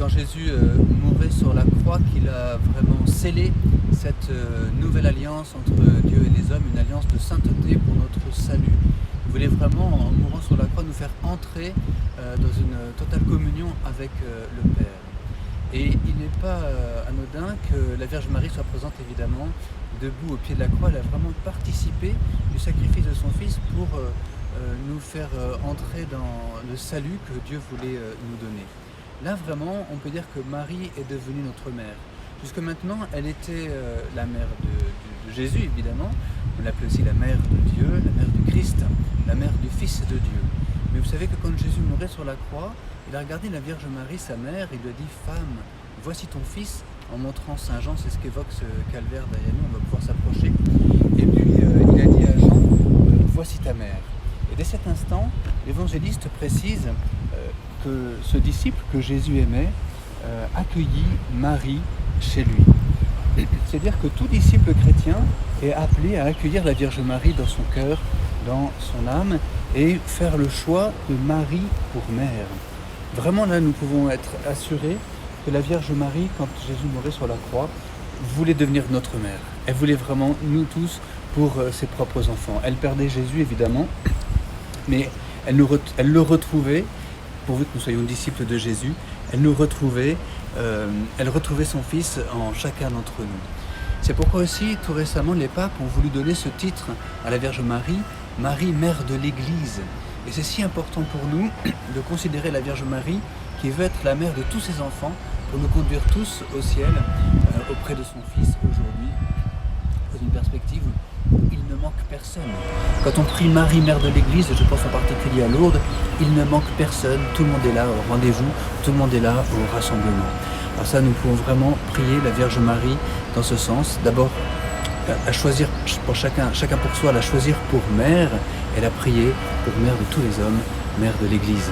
quand Jésus mourait sur la croix qu'il a vraiment scellé cette nouvelle alliance entre Dieu et les hommes, une alliance de sainteté pour notre salut. Il voulait vraiment, en mourant sur la croix, nous faire entrer dans une totale communion avec le Père. Et il n'est pas anodin que la Vierge Marie soit présente évidemment debout au pied de la croix. Elle a vraiment participé du sacrifice de son Fils pour nous faire entrer dans le salut que Dieu voulait nous donner. Là vraiment, on peut dire que Marie est devenue notre mère. Jusque maintenant, elle était la mère de Jésus évidemment. On l'appelait aussi la mère de Dieu, la mère du Christ, la mère du Fils de Dieu. Mais vous savez que quand Jésus mourait sur la croix, il a regardé la Vierge Marie, sa mère, il lui a dit « Femme, voici ton fils », en montrant Saint Jean, c'est ce qu'évoque ce calvaire derrière nous, on va pouvoir s'approcher. Et puis il a dit à Jean « Voici ta mère ». Et dès cet instant, l'évangéliste précise que ce disciple que Jésus aimait accueillit Marie chez lui. C'est-à-dire que tout disciple chrétien est appelé à accueillir la Vierge Marie dans son cœur, dans son âme, et faire le choix de Marie pour mère. Vraiment là, nous pouvons être assurés que la Vierge Marie, quand Jésus mourait sur la croix, voulait devenir notre mère. Elle voulait vraiment nous tous pour ses propres enfants. Elle perdait Jésus évidemment, mais elle le retrouvait, pourvu que nous soyons disciples de Jésus, elle retrouvait son Fils en chacun d'entre nous. C'est pourquoi aussi, tout récemment, les papes ont voulu donner ce titre à la Vierge Marie, Marie, mère de l'Église. Et c'est si important pour nous de considérer la Vierge Marie qui veut être la mère de tous ses enfants pour nous conduire tous au ciel auprès de son Fils aujourd'hui, dans une perspective où il ne manque personne. Quand on prie Marie, mère de l'Église, je pense en particulier à Lourdes, il ne manque personne, tout le monde est là au rendez-vous, tout le monde est là au rassemblement. Alors ça, nous pouvons vraiment prier la Vierge Marie dans ce sens. D'abord, à choisir pour chacun pour soi, la choisir pour mère, et la prier pour mère de tous les hommes, mère de l'Église.